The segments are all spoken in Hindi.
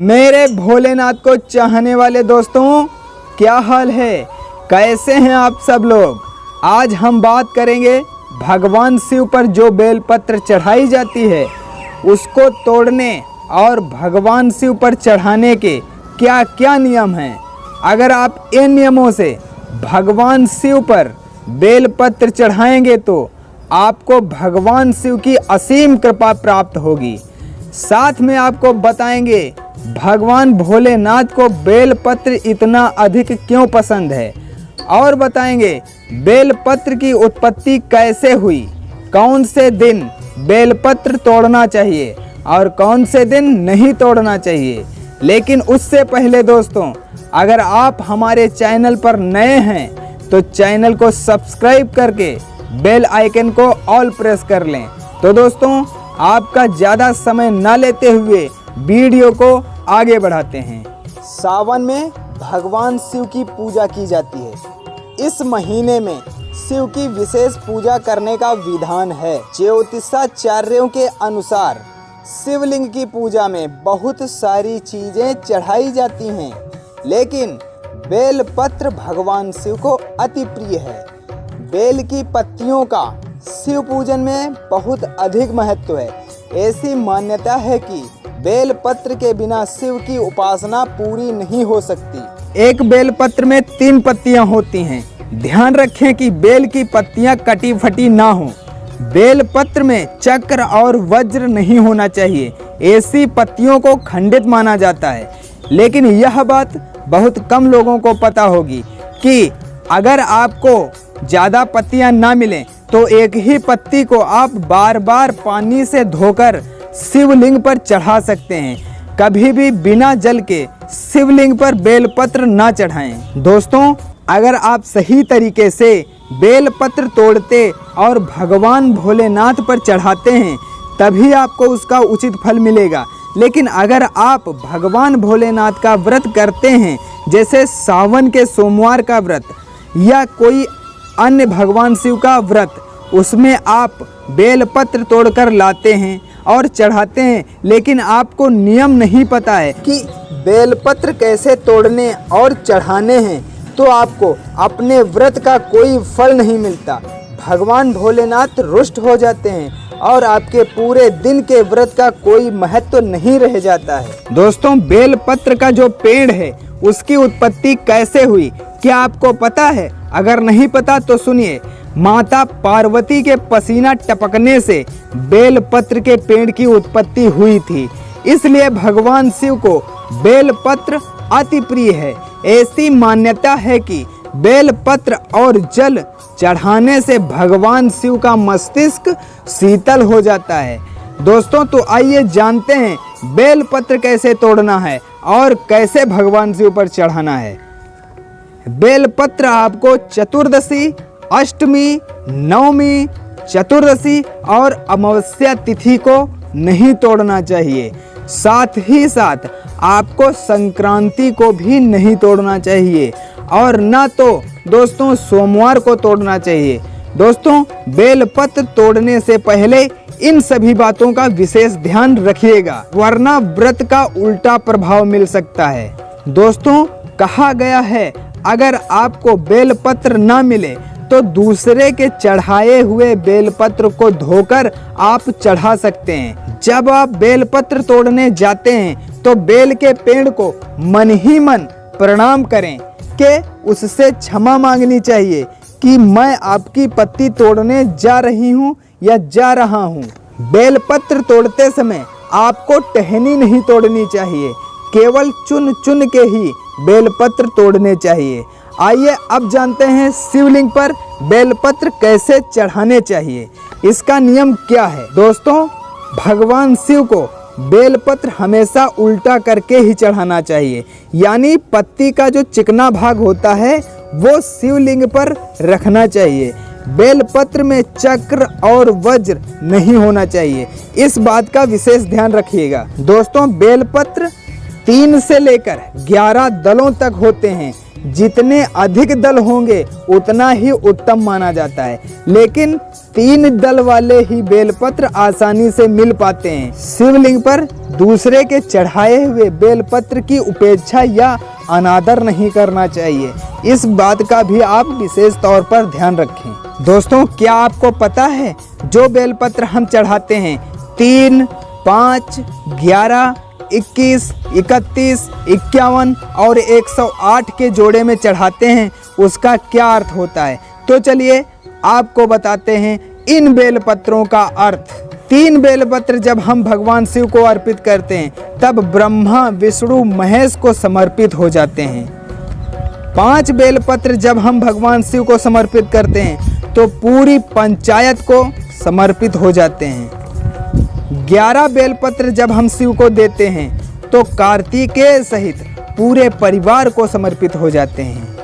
मेरे भोलेनाथ को चाहने वाले दोस्तों, क्या हाल है? कैसे हैं आप सब लोग? आज हम बात करेंगे भगवान शिव पर जो बेलपत्र चढ़ाई जाती है उसको तोड़ने और भगवान शिव पर चढ़ाने के क्या क्या नियम हैं। अगर आप इन नियमों से भगवान शिव पर बेलपत्र चढ़ाएंगे तो आपको भगवान शिव की असीम कृपा प्राप्त होगी। साथ में आपको बताएंगे भगवान भोलेनाथ को बेलपत्र इतना अधिक क्यों पसंद है, और बताएंगे बेलपत्र की उत्पत्ति कैसे हुई, कौन से दिन बेलपत्र तोड़ना चाहिए और कौन से दिन नहीं तोड़ना चाहिए। लेकिन उससे पहले दोस्तों, अगर आप हमारे चैनल पर नए हैं तो चैनल को सब्सक्राइब करके बेल आइकन को ऑल प्रेस कर लें। तो दोस्तों, आपका ज़्यादा समय न लेते हुए वीडियो को आगे बढ़ाते हैं। सावन में भगवान शिव की पूजा की जाती है। इस महीने में शिव की विशेष पूजा करने का विधान है। ज्योतिषाचार्यों के अनुसार शिवलिंग की पूजा में बहुत सारी चीजें चढ़ाई जाती हैं, लेकिन बेलपत्र भगवान शिव को अति प्रिय है। बेल की पत्तियों का शिव पूजन में बहुत अधिक महत्व है। ऐसी मान्यता है कि बेलपत्र के बिना शिव की उपासना पूरी नहीं हो सकती। एक बेलपत्र में 3 पत्तियां होती हैं। ध्यान रखें कि बेल की पत्तियां कटी फटी ना हो। बेलपत्र में चक्र और वज्र नहीं होना चाहिए। ऐसी पत्तियों को खंडित माना जाता है। लेकिन यह बात बहुत कम लोगों को पता होगी कि अगर आपको ज़्यादा पत्तियां ना मिलें तो एक ही पत्ती को आप बार बार पानी से धोकर शिवलिंग पर चढ़ा सकते हैं। कभी भी बिना जल के शिवलिंग पर बेलपत्र ना चढ़ाएं। दोस्तों, अगर आप सही तरीके से बेलपत्र तोड़ते और भगवान भोलेनाथ पर चढ़ाते हैं तभी आपको उसका उचित फल मिलेगा। लेकिन अगर आप भगवान भोलेनाथ का व्रत करते हैं, जैसे सावन के सोमवार का व्रत या कोई अन्य भगवान शिव का व्रत, उसमें आप बेलपत्र तोड़कर लाते हैं और चढ़ाते हैं, लेकिन आपको नियम नहीं पता है कि बेलपत्र कैसे तोड़ने और चढ़ाने हैं, तो आपको अपने व्रत का कोई फल नहीं मिलता। भगवान भोलेनाथ रुष्ट हो जाते हैं और आपके पूरे दिन के व्रत का कोई महत्व नहीं रह जाता है। दोस्तों, बेलपत्र का जो पेड़ है उसकी उत्पत्ति कैसे हुई, क्या आपको पता है? अगर नहीं पता तो सुनिए। माता पार्वती के पसीना टपकने से बेलपत्र के पेड़ की उत्पत्ति हुई थी, इसलिए भगवान शिव को बेलपत्र अति प्रिय है। ऐसी मान्यता है कि बेलपत्र और जल चढ़ाने से भगवान शिव का मस्तिष्क शीतल हो जाता है। दोस्तों, तो आइए जानते हैं बेलपत्र कैसे तोड़ना है और कैसे भगवान शिव पर चढ़ाना है। बेलपत्र आपको चतुर्दशी, अष्टमी, नवमी, चतुर्दशी और अमावस्या तिथि को नहीं तोड़ना चाहिए। साथ ही साथ आपको संक्रांति को भी नहीं तोड़ना चाहिए और ना तो दोस्तों सोमवार को तोड़ना चाहिए। दोस्तों, बेलपत्र तोड़ने से पहले इन सभी बातों का विशेष ध्यान रखिएगा, वरना व्रत का उल्टा प्रभाव मिल सकता है। दोस्तों, कहा गया है अगर आपको बेलपत्र ना मिले तो दूसरे के चढ़ाए हुए बेलपत्र को धोकर आप चढ़ा सकते हैं। जब आप बेलपत्र तोड़ने जाते हैं तो बेल के पेड़ को मन ही मन प्रणाम करें कि उससे क्षमा मांगनी चाहिए कि मैं आपकी पत्ती तोड़ने जा रही हूँ या जा रहा हूँ। बेलपत्र तोड़ते समय आपको टहनी नहीं तोड़नी चाहिए, केवल चुन चुन के ही बेलपत्र तोड़ने चाहिए। आइए अब जानते हैं शिवलिंग पर बेलपत्र कैसे चढ़ाने चाहिए, इसका नियम क्या है। दोस्तों, भगवान शिव को बेलपत्र हमेशा उल्टा करके ही चढ़ाना चाहिए, यानी पत्ती का जो चिकना भाग होता है वो शिवलिंग पर रखना चाहिए। बेलपत्र में चक्र और वज्र नहीं होना चाहिए, इस बात का विशेष ध्यान रखिएगा। दोस्तों, बेलपत्र 3 से लेकर 11 दलों तक होते हैं, जितने अधिक दल होंगे उतना ही उत्तम माना जाता है, लेकिन 3 दल वाले ही बेलपत्र आसानी से मिल पाते हैं। शिवलिंग पर दूसरे के चढ़ाए हुए बेलपत्र की उपेक्षा या अनादर नहीं करना चाहिए। इस बात का भी आप विशेष तौर पर ध्यान रखें। दोस्तों, क्या आपको पता है जो बेलपत्र हम चढ़ाते हैं 3, 5, 11, 21, 31, 51 और 108 के जोड़े में चढ़ाते हैं, उसका क्या अर्थ होता है? तो चलिए आपको बताते हैं इन बेलपत्रों का अर्थ। 3 बेलपत्र जब हम भगवान शिव को अर्पित करते हैं तब ब्रह्मा, विष्णु, महेश को समर्पित हो जाते हैं। 5 बेलपत्र जब हम भगवान शिव को समर्पित करते हैं तो पूरी पंचायत को समर्पित हो जाते हैं। 11 बेलपत्र जब हम शिव को देते हैं तो कार्तिकेय सहित पूरे परिवार को समर्पित हो जाते हैं।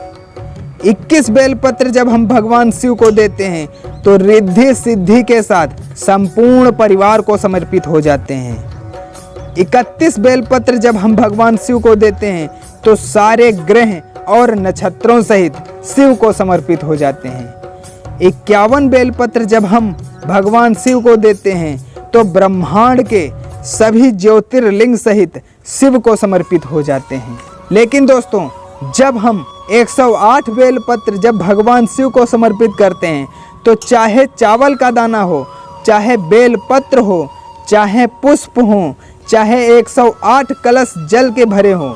21 बेलपत्र जब हम भगवान शिव को देते हैं तो रिद्धि सिद्धि के साथ संपूर्ण परिवार को समर्पित हो जाते हैं। 31 बेलपत्र जब हम भगवान शिव को देते हैं तो सारे ग्रह और नक्षत्रों सहित शिव को समर्पित हो जाते हैं। 51 बेलपत्र जब हम भगवान शिव को देते हैं तो ब्रह्मांड के सभी ज्योतिर्लिंग सहित शिव को समर्पित हो जाते हैं। लेकिन दोस्तों, जब हम 108 बेलपत्र जब भगवान शिव को समर्पित करते हैं तो चाहे चावल का दाना हो, चाहे बेलपत्र हो, चाहे पुष्प हो, चाहे 108 कलश जल के भरे हों,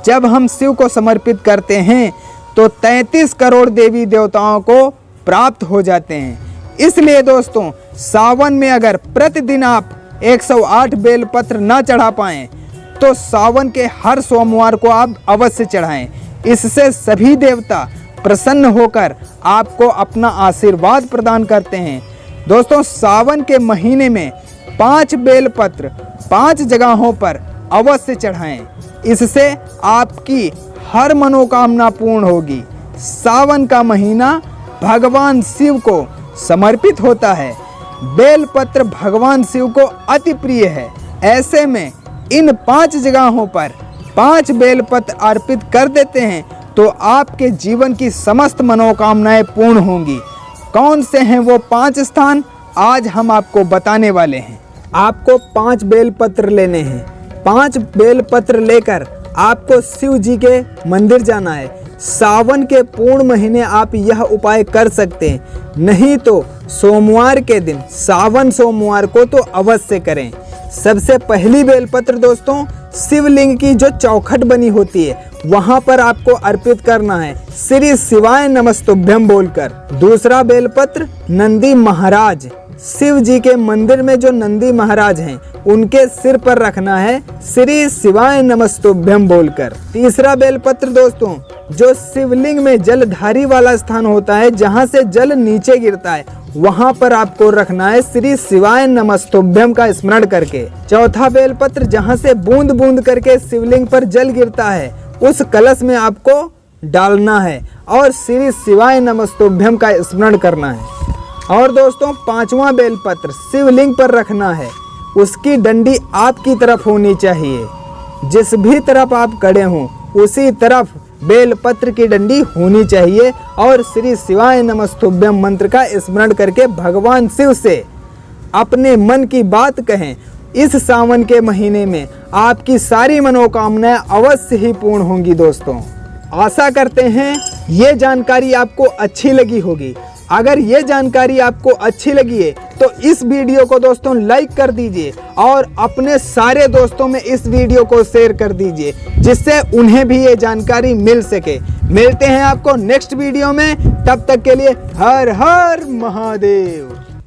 जब हम शिव को समर्पित करते हैं तो 33 करोड़ देवी देवताओं को प्राप्त हो जाते हैं। इसलिए दोस्तों, सावन में अगर प्रतिदिन आप 108 बेलपत्र ना चढ़ा पाएं तो सावन के हर सोमवार को आप अवश्य चढ़ाएं। इससे सभी देवता प्रसन्न होकर आपको अपना आशीर्वाद प्रदान करते हैं। दोस्तों, सावन के महीने में 5 बेलपत्र 5 जगहों पर अवश्य चढ़ाएं। इससे आपकी हर मनोकामना पूर्ण होगी। सावन का महीना भगवान शिव को समर्पित होता है। बेलपत्र भगवान शिव को अति प्रिय है। ऐसे में इन 5 जगहों पर 5 बेलपत्र अर्पित कर देते हैं तो आपके जीवन की समस्त मनोकामनाएं पूर्ण होंगी। कौन से हैं वो 5 स्थान, आज हम आपको बताने वाले हैं। आपको 5 बेलपत्र लेने हैं। 5 बेलपत्र लेकर आपको शिव जी के मंदिर जाना है। सावन के पूर्ण महीने आप यह उपाय कर सकते हैं, नहीं तो सोमवार के दिन, सावन सोमवार को तो अवश्य करें। सबसे पहली बेलपत्र दोस्तों, शिवलिंग की जो चौखट बनी होती है वहां पर आपको अर्पित करना है, श्री शिवाय नमस्तुभ्यम बोलकर। दूसरा बेलपत्र नंदी महाराज, शिव जी के मंदिर में जो नंदी महाराज हैं उनके सिर पर रखना है, श्री शिवाय नमस्तुभ्यम बोलकर। तीसरा बेलपत्र दोस्तों, जो शिवलिंग में जलधारी वाला स्थान होता है, जहां से जल नीचे गिरता है, वहां पर आपको रखना है श्री शिवाय नमस्तुभ्यम का स्मरण करके। चौथा बेलपत्र, जहां से बूंद बूंद करके शिवलिंग पर जल गिरता है, उस कलश में आपको डालना है और श्री शिवाय नमस्तुभ्यम का स्मरण करना है। और दोस्तों, 5वां बेलपत्र शिवलिंग पर रखना है। उसकी डंडी आपकी तरफ होनी चाहिए। जिस भी तरफ आप खड़े हों उसी तरफ बेलपत्र की डंडी होनी चाहिए और श्री शिवाय नमस्तुभ्यम मंत्र का स्मरण करके भगवान शिव से अपने मन की बात कहें। इस सावन के महीने में आपकी सारी मनोकामनाएं अवश्य ही पूर्ण होंगी। दोस्तों, आशा करते हैं ये जानकारी आपको अच्छी लगी होगी। अगर ये जानकारी आपको अच्छी लगी है तो इस वीडियो को दोस्तों लाइक कर दीजिए और अपने सारे दोस्तों में इस वीडियो को शेयर कर दीजिए, जिससे उन्हें भी ये जानकारी मिल सके। मिलते हैं आपको नेक्स्ट वीडियो में, तब तक के लिए हर हर महादेव।